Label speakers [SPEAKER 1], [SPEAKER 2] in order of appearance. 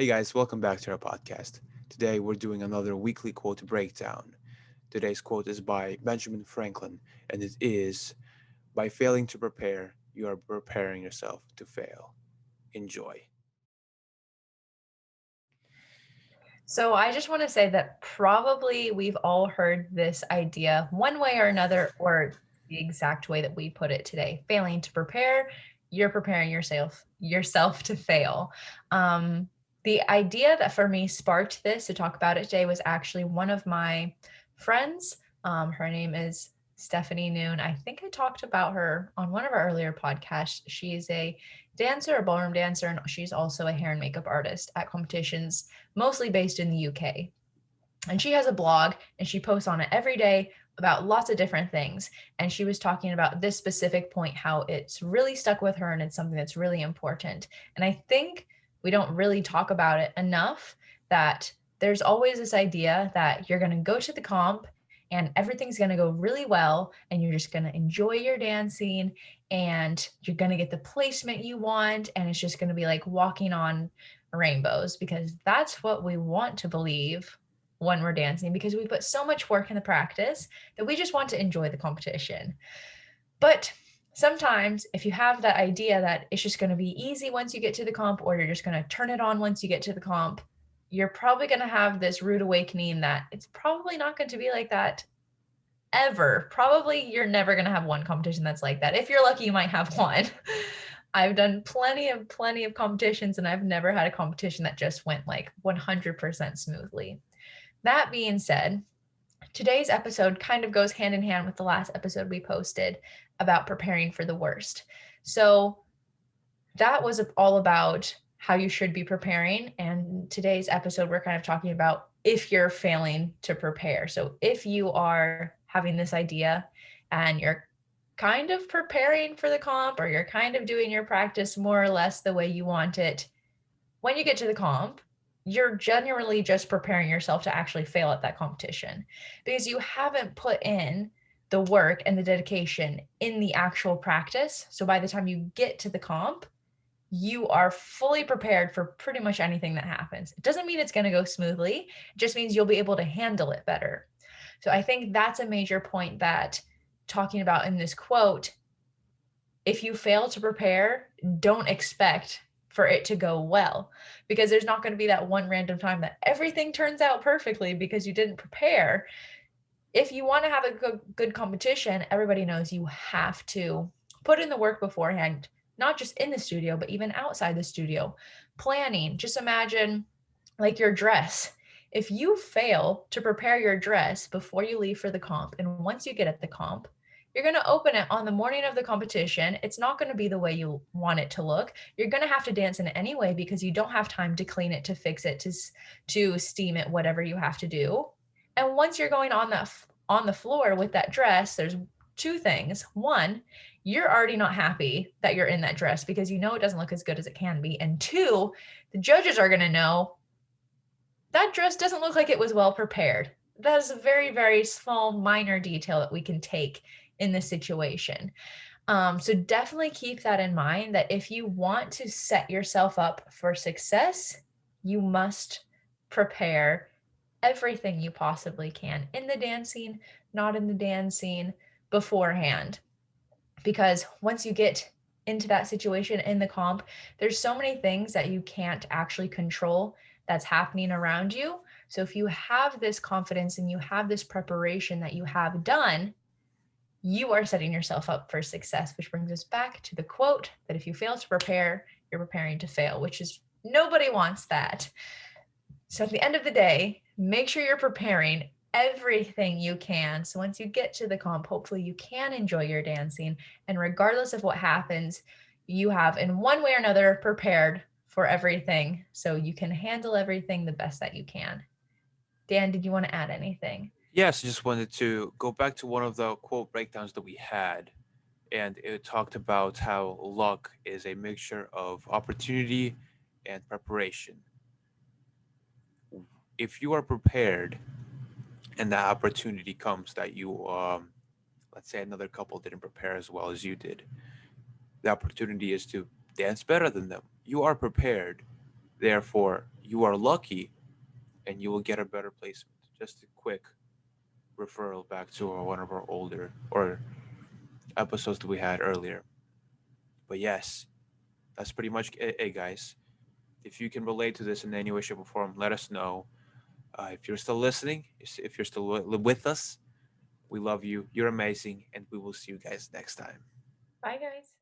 [SPEAKER 1] Hey guys, welcome back to our podcast. Today we're doing another weekly quote breakdown. Today's quote is by Benjamin Franklin, and it is: By failing to prepare, you are preparing yourself to fail. Enjoy.
[SPEAKER 2] So I just want to say that probably we've all heard this idea one way or another, or the exact way that we put it today. Failing to prepare, you're preparing yourself to fail. Um, the idea that for me sparked this to talk about it today was actually one of my friends. Her name is Stephanie Noon. I think I talked about her on one of our earlier podcasts. She's a dancer, a ballroom dancer, and she's also a hair and makeup artist at competitions mostly based in the UK. And she has a blog and she posts on it every day about lots of different things. And she was talking about this specific point, how it's really stuck with her and it's something that's really important. And I think we don't really talk about it enough that there's always this idea that you're going to go to the comp and everything's going to go really well and you're just going to enjoy your dancing and you're going to get the placement you want and it's just going to be like walking on rainbows, because that's what we want to believe when we're dancing, because we put so much work in the practice that we just want to enjoy the competition. But sometimes if you have that idea that it's just going to be easy once you get to the comp, or you're just going to turn it on once you get to the comp, you're probably going to have this rude awakening that it's probably not going to be like that ever. Probably you're never going to have one competition that's like that. If you're lucky, you might have one. I've done plenty of competitions and I've never had a competition that just went like 100% smoothly. That being said, today's episode kind of goes hand in hand with the last episode we posted about preparing for the worst. So that was all about how you should be preparing. And today's episode, we're kind of talking about if you're failing to prepare. So if you are having this idea and you're kind of preparing for the comp, or you're kind of doing your practice more or less the way you want it, when you get to the comp, you're generally just preparing yourself to actually fail at that competition because you haven't put in the work and the dedication in the actual practice. So by the time you get to the comp, you are fully prepared for pretty much anything that happens. It doesn't mean it's going to go smoothly. It just means you'll be able to handle it better. So I think that's a major point that talking about in this quote. If you fail to prepare, don't expect for it to go well, because there's not going to be that one random time that everything turns out perfectly because you didn't prepare. If you want to have a good competition, everybody knows you have to put in the work beforehand, not just in the studio, but even outside the studio. Planning, just imagine like your dress. If you fail to prepare your dress before you leave for the comp, and once you get at the comp, you're going to open it on the morning of the competition. It's not going to be the way you want it to look. You're going to have to dance in it anyway because you don't have time to clean it, to fix it, to steam it, whatever you have to do. And once you're going on the floor with that dress, there's two things. One, you're already not happy that you're in that dress because you know it doesn't look as good as it can be. And two, the judges are going to know that dress doesn't look like it was well prepared. That is a very, very small, minor detail that we can take in this situation. So definitely keep that in mind, that if you want to set yourself up for success, you must prepare everything you possibly can in the dancing, not in the dancing, beforehand. Because once you get into that situation in the comp, there's so many things that you can't actually control that's happening around you. So if you have this confidence and you have this preparation that you have done, you are setting yourself up for success, which brings us back to the quote that if you fail to prepare, you're preparing to fail, which is nobody wants that. So at the end of the day, make sure you're preparing everything you can. So once you get to the comp, hopefully you can enjoy your dancing. And regardless of what happens, you have in one way or another prepared for everything. So you can handle everything the best that you can. Dan, did you want to add anything?
[SPEAKER 1] Yes, I just wanted to go back to one of the quote breakdowns that we had, and it talked about how luck is a mixture of opportunity and preparation. If you are prepared and that opportunity comes that let's say another couple didn't prepare as well as you did, the opportunity is to dance better than them. You are prepared, therefore you are lucky and you will get a better placement. Just a quick referral back to one of our older or episodes that we had earlier. But yes, that's pretty much it, guys. If you can relate to this in any way, shape, or form, let us know. If you're still listening, if you're still with us, we love you. You're amazing, and we will see you guys next time.
[SPEAKER 2] Bye, guys.